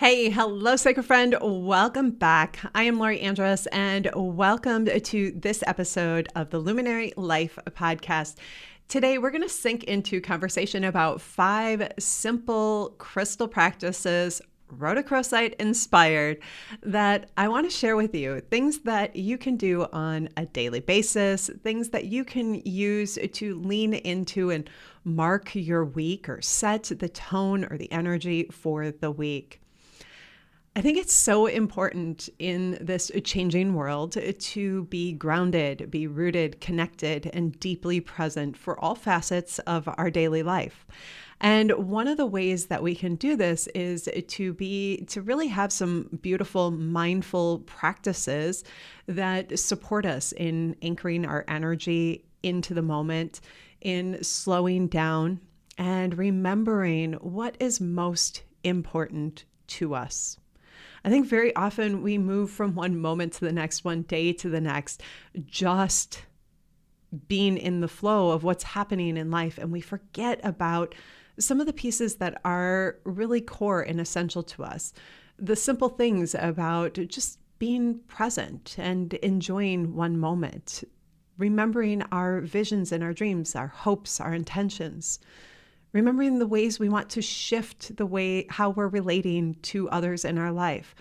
Hey, hello, sacred friend. Welcome back. I am Lori Andrus, and welcome to this episode of the Luminary Life Podcast. Today, we're going to sink into conversation about 5 simple crystal practices, Rhodochrosite inspired, that I want to share with you. Things that you can do on a daily basis, things that you can use to lean into and mark your week or set the tone or the energy for the week. I think it's so important in this changing world to be grounded, be rooted, connected, and deeply present for all facets of our daily life. And one of the ways that we can do this is to really have some beautiful, mindful practices that support us in anchoring our energy into the moment, in slowing down, and remembering what is most important to us. I think very often we move from one moment to the next, one day to the next, just being in the flow of what's happening in life. And we forget about some of the pieces that are really core and essential to us. The simple things about just being present and enjoying one moment, remembering our visions and our dreams, our hopes, our intentions. Remembering the ways we want to shift the way how we're relating to others in our life.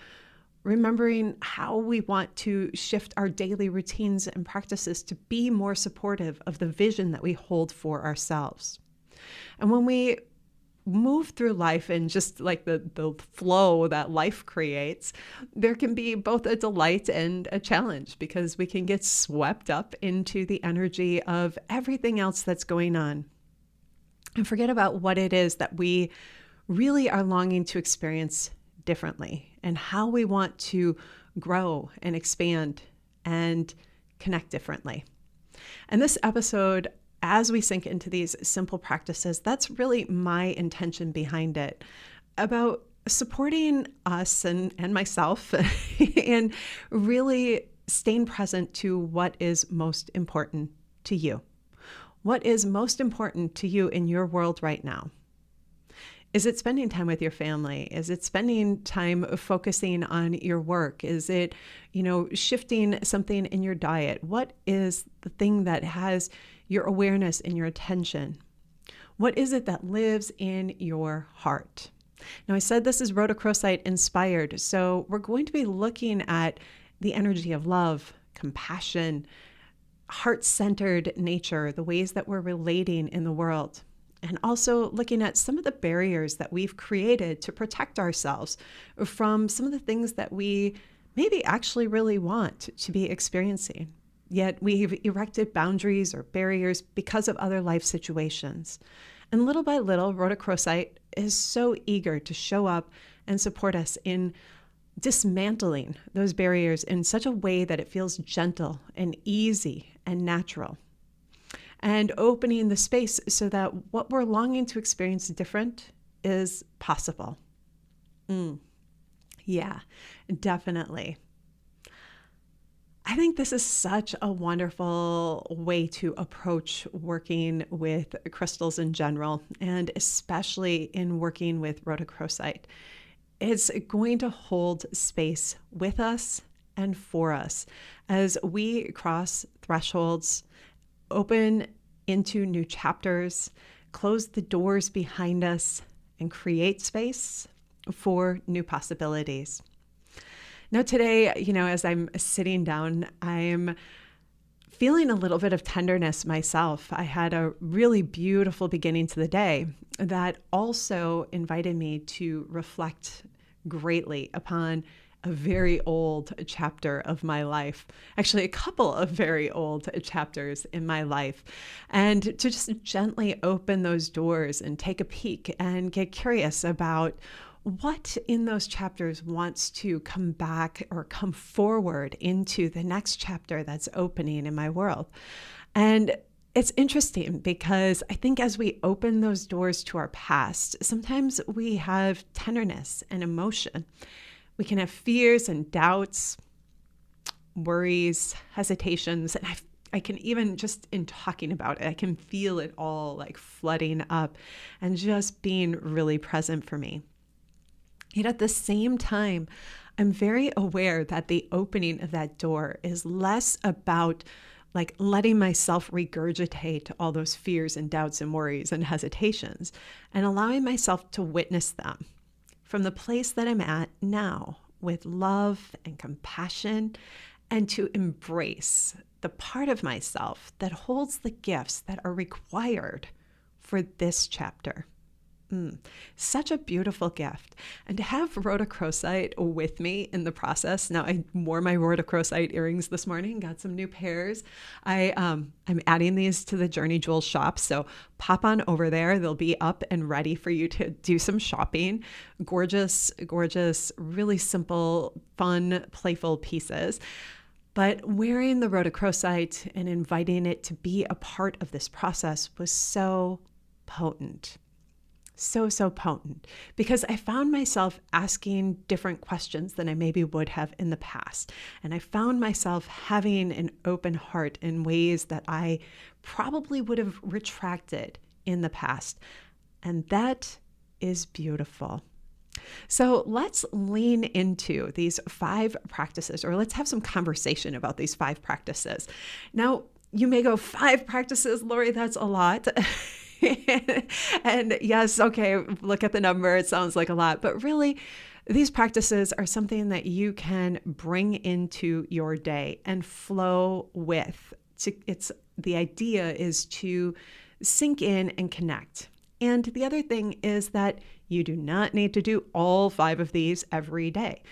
Remembering how we want to shift our daily routines and practices to be more supportive of the vision that we hold for ourselves. And when we move through life and just like the flow that life creates, there can be both a delight and a challenge because we can get swept up into the energy of everything else that's going on. And forget about what it is that we really are longing to experience differently and how we want to grow and expand and connect differently. And this episode, as we sink into these simple practices, that's really my intention behind it, about supporting us and myself and really staying present to what is most important to you. What is most important to you in your world right now? Is it spending time with your family? Is it spending time focusing on your work? Is it, shifting something in your diet? What is the thing that has your awareness and your attention? What is it that lives in your heart? Now, I said this is Rhodochrosite inspired, so we're going to be looking at the energy of love, compassion, heart-centered nature, the ways that we're relating in the world, and also looking at some of the barriers that we've created to protect ourselves from some of the things that we maybe actually really want to be experiencing. Yet we've erected boundaries or barriers because of other life situations. And little by little, Rhodochrosite is so eager to show up and support us in dismantling those barriers in such a way that it feels gentle and easy and natural, and opening the space so that what we're longing to experience different is possible. Yeah, definitely. I think this is such a wonderful way to approach working with crystals in general, and especially in working with Rhodochrosite. It's going to hold space with us and for us as we cross thresholds, open into new chapters, close the doors behind us, and create space for new possibilities. Now today, as I'm sitting down, I'm feeling a little bit of tenderness myself. I had a really beautiful beginning to the day that also invited me to reflect greatly upon a very old chapter of my life, actually a couple of very old chapters in my life, and to just gently open those doors and take a peek and get curious about what in those chapters wants to come back or come forward into the next chapter that's opening in my world. And it's interesting because I think as we open those doors to our past, sometimes we have tenderness and emotion. We can have fears and doubts, worries, hesitations, and I can even just in talking about it, I can feel it all like flooding up and just being really present for me. Yet at the same time, I'm very aware that the opening of that door is less about like letting myself regurgitate all those fears and doubts and worries and hesitations and allowing myself to witness them from the place that I'm at now with love and compassion, and to embrace the part of myself that holds the gifts that are required for this chapter. Such a beautiful gift. And to have rhodochrosite with me in the process. Now, I wore my rhodochrosite earrings this morning, got some new pairs. I'm adding these to the Journey Jewels shop. So pop on over there. They'll be up and ready for you to do some shopping. Gorgeous, gorgeous, really simple, fun, playful pieces. But wearing the rhodochrosite and inviting it to be a part of this process was so potent. So potent, because I found myself asking different questions than I maybe would have in the past. And I found myself having an open heart in ways that I probably would have retracted in the past. And that is beautiful. So let's lean into these 5 practices, or let's have some conversation about these 5 practices. Now, you may go, 5 practices, Lori, that's a lot. And yes, okay, look at the number. It sounds like a lot, but really these practices are something that you can bring into your day and flow with. The idea is to sink in and connect. And the other thing is that you do not need to do all 5 of these every day.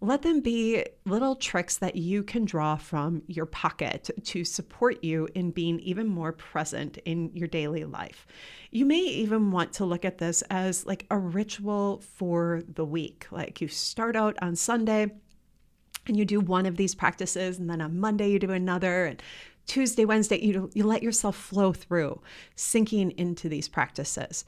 Let them be little tricks that you can draw from your pocket to support you in being even more present in your daily life. You may even want to look at this as like a ritual for the week. Like you start out on Sunday and you do one of these practices, and then on Monday you do another, and Tuesday, Wednesday, you let yourself flow through, sinking into these practices.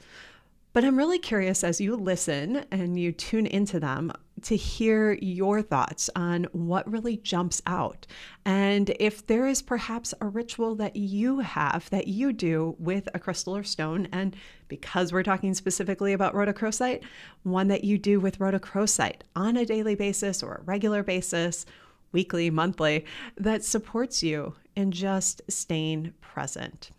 But I'm really curious as you listen and you tune into them to hear your thoughts on what really jumps out. And if there is perhaps a ritual that you have that you do with a crystal or stone, and because we're talking specifically about rhodochrosite, one that you do with rhodochrosite on a daily basis or a regular basis, weekly, monthly, that supports you in just staying present.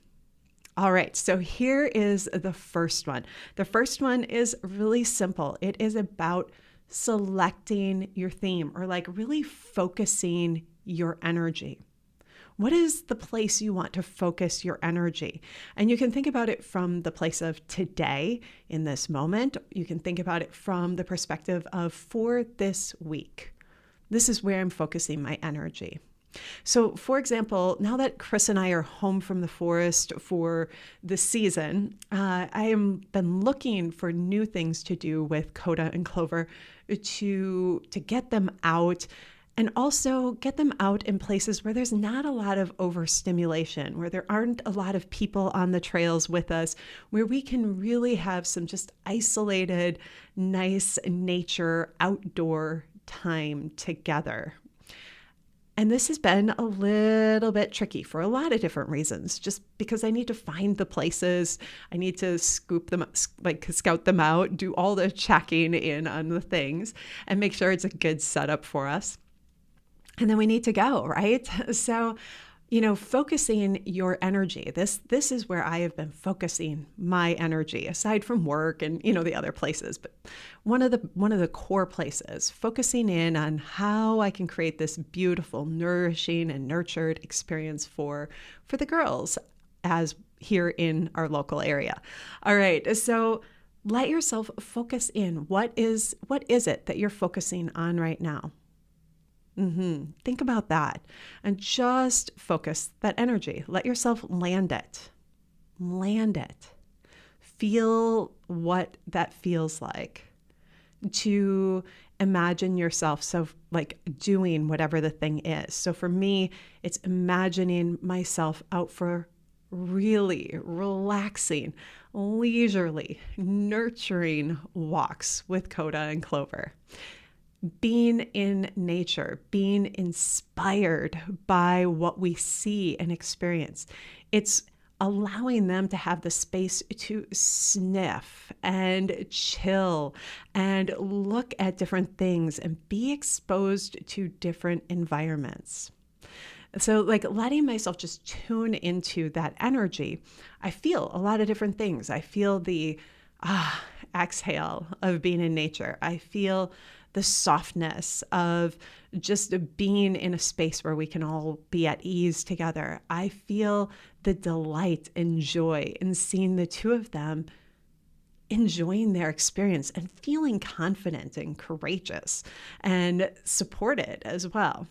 All right, so here is the first one. The first one is really simple. It is about selecting your theme, or like really focusing your energy. What is the place you want to focus your energy? And you can think about it from the place of today, in this moment. You can think about it from the perspective of for this week. This is where I'm focusing my energy. So, for example, now that Chris and I are home from the forest for the season, I am been looking for new things to do with Coda and Clover to get them out, and also get them out in places where there's not a lot of overstimulation, where there aren't a lot of people on the trails with us, where we can really have some just isolated, nice nature, outdoor time together. And this has been a little bit tricky for a lot of different reasons, just because I need to find the places, I need to scout them out, do all the checking in on the things, and make sure it's a good setup for us. And then we need to go, right? So, focusing your energy. This is where I have been focusing my energy, aside from work and, the other places. But one of the core places, focusing in on how I can create this beautiful, nourishing, and nurtured experience for the girls as here in our local area. All right. So let yourself focus in. What is it that you're focusing on right now? Think about that and just focus that energy. Let yourself land it. Land it. Feel what that feels like. To imagine yourself doing whatever the thing is. So for me, it's imagining myself out for really relaxing, leisurely, nurturing walks with Coda and Clover. Being in nature, being inspired by what we see and experience. It's allowing them to have the space to sniff and chill and look at different things and be exposed to different environments. So like letting myself just tune into that energy, I feel a lot of different things. I feel the exhale of being in nature. I feel the softness of just being in a space where we can all be at ease together. I feel the delight and joy in seeing the two of them enjoying their experience and feeling confident and courageous and supported as well.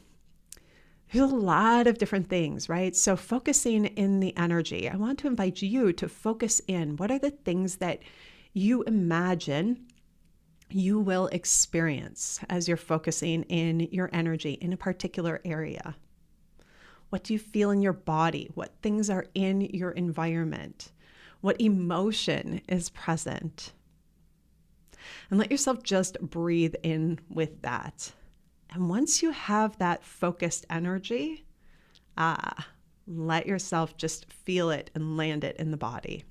There's a lot of different things, right? So focusing in the energy, I want to invite you to focus in. What are the things that you imagine you will experience as you're focusing in your energy in a particular area? What do you feel in your body? What things are in your environment? What emotion is present? And let yourself just breathe in with that. And once you have that focused energy, let yourself just feel it and land it in the body.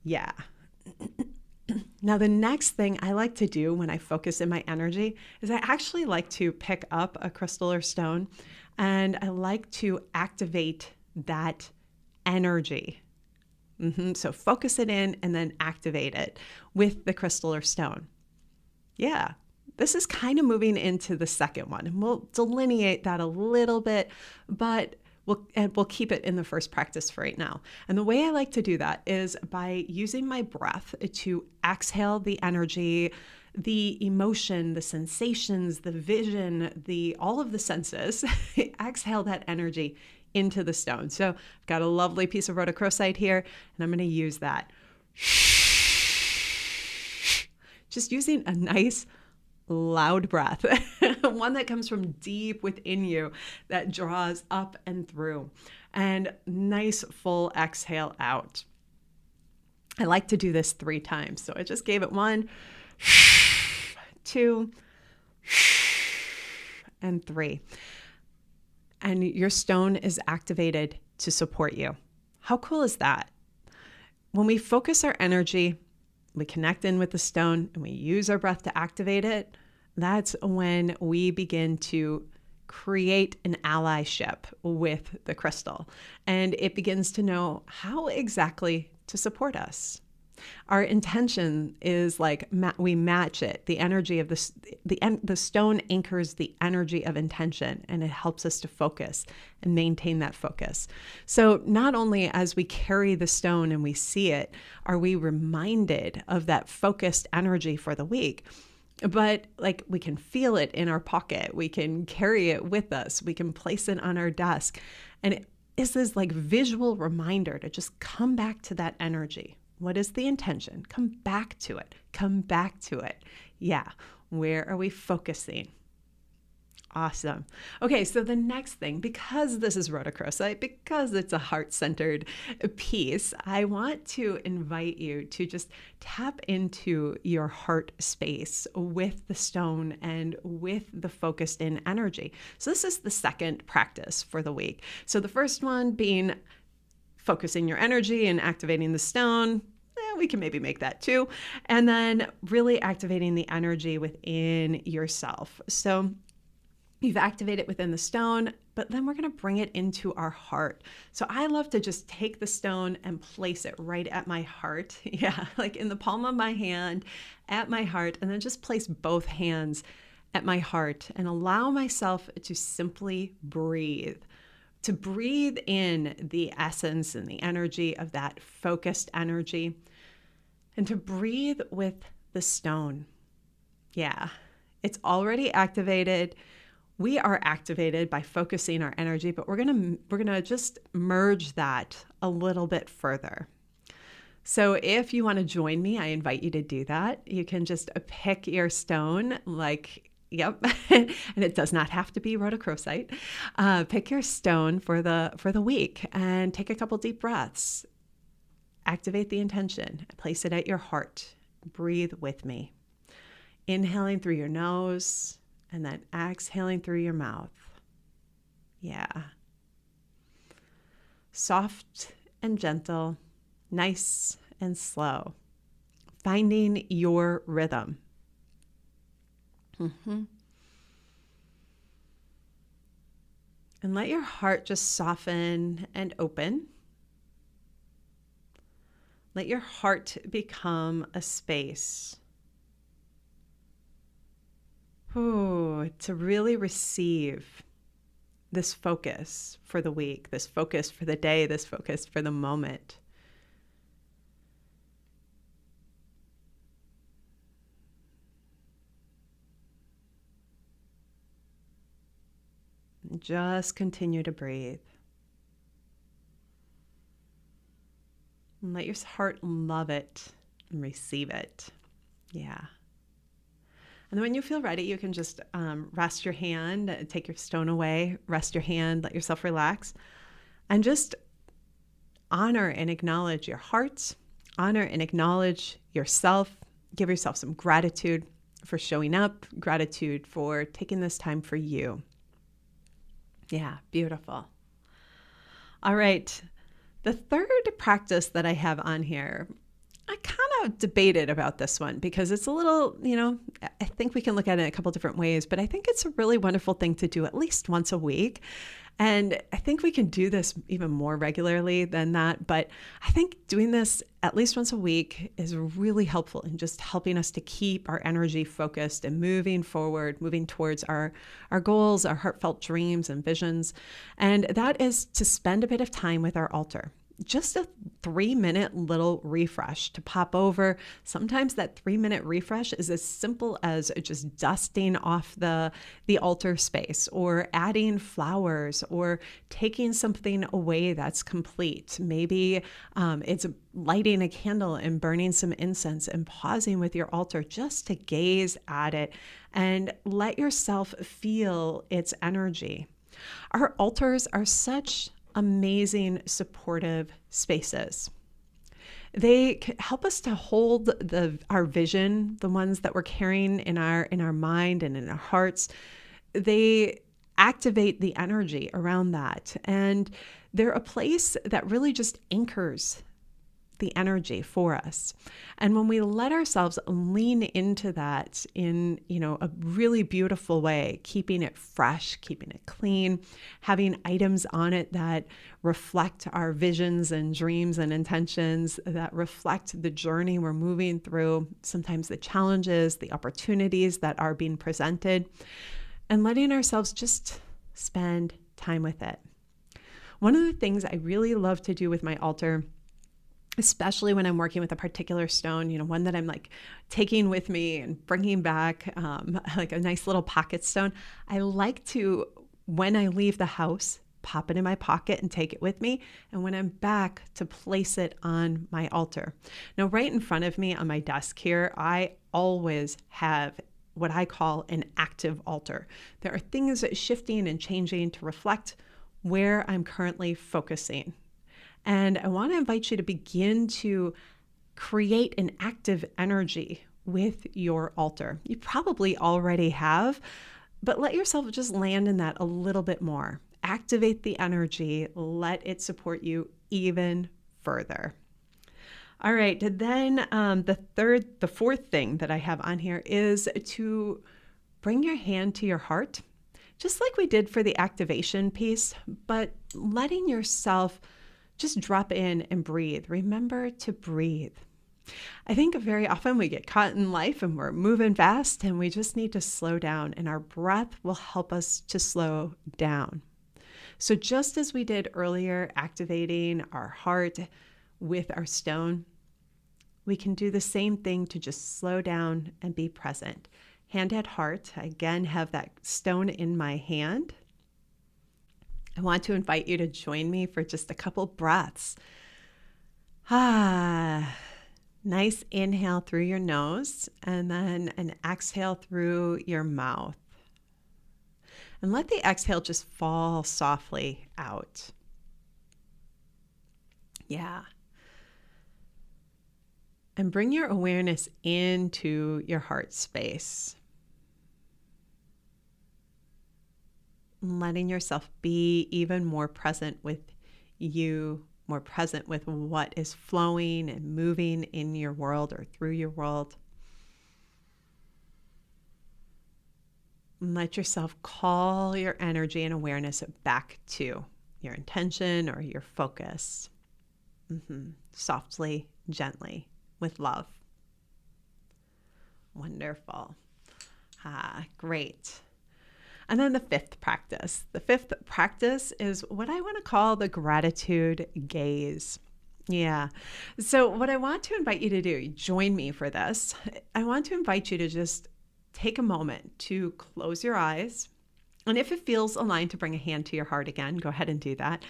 Yeah. Now, the next thing I like to do when I focus in my energy is I actually like to pick up a crystal or stone, and I like to activate that energy. So focus it in and then activate it with the crystal or stone. Yeah, this is kind of moving into the second one, and we'll delineate that a little bit, but we'll keep it in the first practice for right now. And the way I like to do that is by using my breath to exhale the energy, the emotion, the sensations, the vision, all of the senses, exhale that energy into the stone. So I've got a lovely piece of rhodochrosite here, and I'm going to use that. Just using a nice loud breath, one that comes from deep within you that draws up and through, and nice full exhale out. I like to do this 3 times. So I just gave it 1, 2, and 3. And your stone is activated to support you. How cool is that? When we focus our energy, we connect in with the stone and we use our breath to activate it. That's when we begin to create an allyship with the crystal, and it begins to know how exactly to support us. Our intention is like we match it. The energy of the stone anchors the energy of intention, and it helps us to focus and maintain that focus. So not only as we carry the stone and we see it, are we reminded of that focused energy for the week, but like we can feel it in our pocket. We can carry it with us. We can place it on our desk. And it is this like visual reminder to just come back to that energy. What is the intention? Come back to it. Come back to it. Yeah. Where are we focusing? Awesome. Okay, so the next thing, because this is rhodochrosite, because it's a heart-centered piece, I want to invite you to just tap into your heart space with the stone and with the focused in energy. So this is the second practice for the week. So the first one being focusing your energy and activating the stone. We can maybe make that 2. And then really activating the energy within yourself. So you've activated within the stone, but then we're going to bring it into our heart. So I love to just take the stone and place it right at my heart. Yeah, like in the palm of my hand at my heart, and then just place both hands at my heart and allow myself to simply breathe. To breathe in the essence and the energy of that focused energy, and to breathe with the stone. Yeah, it's already activated. We are activated by focusing our energy, but we're gonna just merge that a little bit further. So if you want to join me, I invite you to do that. You can just pick your stone, yep, and it does not have to be rhodochrosite. Pick your stone for the week and take a couple deep breaths. Activate the intention. Place it at your heart. Breathe with me. Inhaling through your nose and then exhaling through your mouth. Yeah. soft and gentle, nice and slow, finding your rhythm. And let your heart just soften and open. Let your heart become a space to really receive this focus for the week, this focus for the day, this focus for the moment. Just continue to breathe. And let your heart love it and receive it. Yeah. And then when you feel ready, you can just rest your hand, take your stone away, rest your hand, let yourself relax, and just honor and acknowledge your heart, honor and acknowledge yourself. Give yourself some gratitude for showing up, gratitude for taking this time for you. Yeah, beautiful. All right. The third practice that I have on here, I kind of debated about this one because it's a little, I think we can look at it in a couple different ways, but I think it's a really wonderful thing to do at least once a week. And I think we can do this even more regularly than that. But I think doing this at least once a week is really helpful in just helping us to keep our energy focused and moving forward, moving towards our goals, our heartfelt dreams and visions. And that is to spend a bit of time with our altar. Just a 3-minute little refresh to pop over. Sometimes that 3-minute refresh is as simple as just dusting off the altar space, or adding flowers, or taking something away that's complete. Maybe it's lighting a candle and burning some incense and pausing with your altar just to gaze at it and let yourself feel its energy. Our altars are such amazing supportive spaces. They help us to hold our vision, the ones that we're carrying in our mind and in our hearts. They activate the energy around that, and they're a place that really just anchors the energy for us. And when we let ourselves lean into that in, a really beautiful way, keeping it fresh, keeping it clean, having items on it that reflect our visions and dreams and intentions, that reflect the journey we're moving through, sometimes the challenges, the opportunities that are being presented, and letting ourselves just spend time with it. One of the things I really love to do with my altar, especially when I'm working with a particular stone, one that I'm like taking with me and bringing back, like a nice little pocket stone. I like to, when I leave the house, pop it in my pocket and take it with me. And when I'm back, to place it on my altar. Now, right in front of me on my desk here, I always have what I call an active altar. There are things shifting and changing to reflect where I'm currently focusing. And I want to invite you to begin to create an active energy with your altar. You probably already have, but let yourself just land in that a little bit more. Activate the energy, let it support you even further. All right, then the fourth thing that I have on here is to bring your hand to your heart, just like we did for the activation piece, but letting yourself just drop in and breathe. Remember to breathe. I think very often we get caught in life and we're moving fast and we just need to slow down, and our breath will help us to slow down. So just as we did earlier, activating our heart with our stone, we can do the same thing to just slow down and be present. Hand at heart. I again have that stone in my hand. I want to invite you to join me for just a couple breaths. Nice inhale through your nose, and then an exhale through your mouth. And let the exhale just fall softly out. Yeah. And bring your awareness into your heart space. Letting yourself be even more present with you, more present with what is flowing and moving in your world or through your world. And let yourself call your energy and awareness back to your intention or your focus. Softly, gently, with love. Wonderful. Great. And then the fifth practice. The fifth practice is what I want to call the gratitude gaze. Yeah. So what I want to invite you to do, join me for this. I want to invite you to just take a moment to close your eyes. And if it feels aligned to bring a hand to your heart again, go ahead and do that.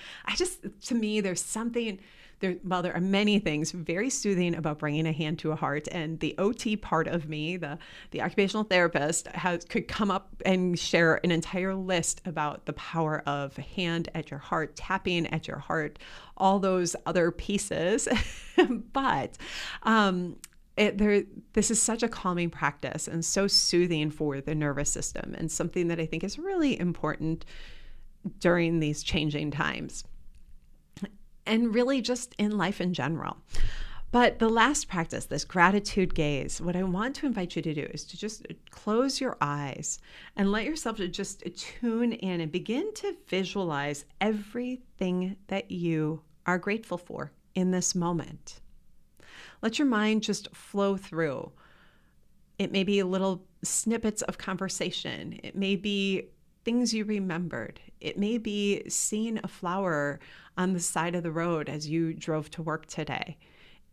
To me, there's something, there are many things very soothing about bringing a hand to a heart. And the OT part of me, the occupational therapist, could come up and share an entire list about the power of hand at your heart, tapping at your heart, all those other pieces. But this is such a calming practice and so soothing for the nervous system, and something that I think is really important during these changing times and really just in life in general. But the last practice, this gratitude gaze, what I want to invite you to do is to just close your eyes and let yourself just tune in and begin to visualize everything that you are grateful for in this moment. Let your mind just flow through. It may be little snippets of conversation. It may be things you remembered. It may be seeing a flower on the side of the road as you drove to work today.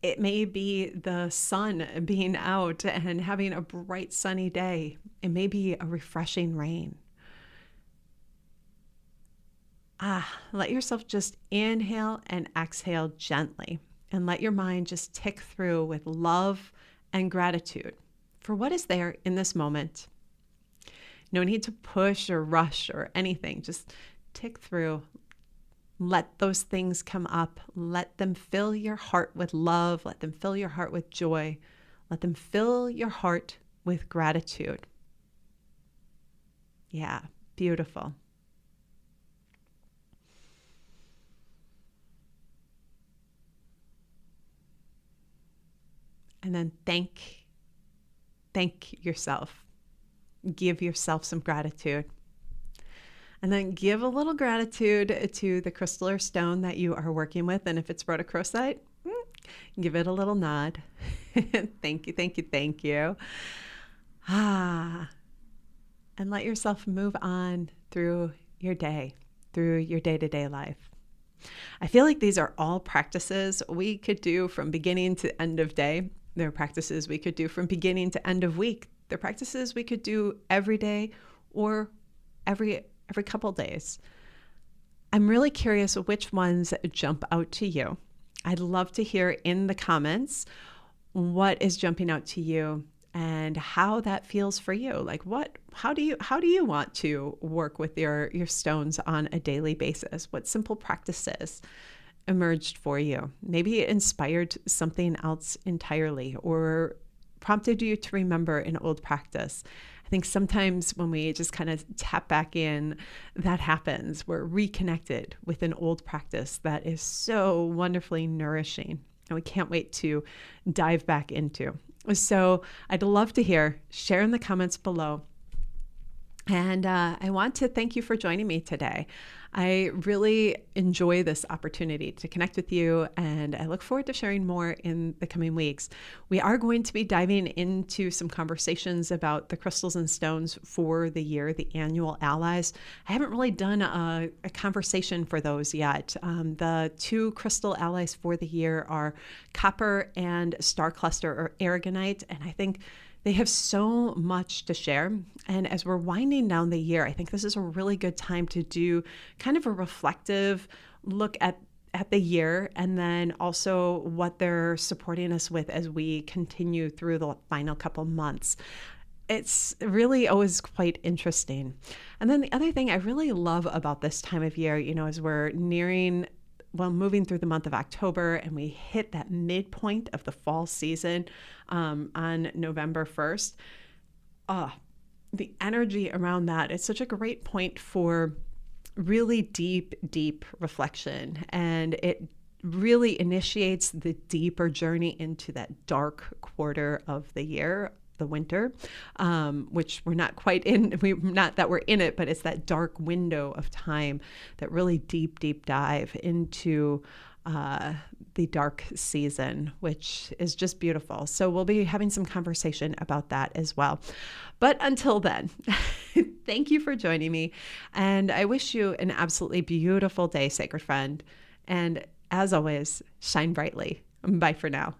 It may be the sun being out and having a bright sunny day. It may be a refreshing rain. Let yourself just inhale and exhale gently. And let your mind just tick through with love and gratitude for what is there in this moment. No need to push or rush or anything. Just tick through. Let those things come up. Let them fill your heart with love. Let them fill your heart with joy. Let them fill your heart with gratitude. Yeah, beautiful. And then thank yourself. Give yourself some gratitude. And then give a little gratitude to the crystal or stone that you are working with. And if it's rhodochrosite, give it a little nod. Thank you, thank you, thank you. And let yourself move on through your day, through your day-to-day life. I feel like these are all practices we could do from beginning to end of day. They're practices we could do from beginning to end of week. They're practices we could do every day or every couple days. I'm really curious which ones jump out to you. I'd love to hear in the comments what is jumping out to you and how that feels for you. Like how do you want to work with your stones on a daily basis? What simple practices emerged for you? Maybe it inspired something else entirely or prompted you to remember an old practice. I think sometimes when we just kind of tap back in, that happens. We're reconnected with an old practice that is so wonderfully nourishing, and we can't wait to dive back into. So I'd love to hear. Share in the comments below. And I want to thank you for joining me today. I really enjoy this opportunity to connect with you, and I look forward to sharing more in the coming weeks. We are going to be diving into some conversations about the crystals and stones for the year, the annual allies. I haven't really done a conversation for those yet. The two crystal allies for the year are copper and star cluster or aragonite, and I think they have so much to share. And as we're winding down the year, I think this is a really good time to do kind of a reflective look at the year, and then also what they're supporting us with as we continue through the final couple months. It's really always quite interesting. And then the other thing I really love about this time of year, as we're moving through the month of October, and we hit that midpoint of the fall season on November 1st. The energy around that, it's such a great point for really deep reflection, and it really initiates the deeper journey into that dark quarter of the year, the winter, which we're not quite in. Not that we're in it, but it's that dark window of time, that really deep dive into the dark season, which is just beautiful. So we'll be having some conversation about that as well. But until then, thank you for joining me. And I wish you an absolutely beautiful day, sacred friend. And as always, shine brightly. Bye for now.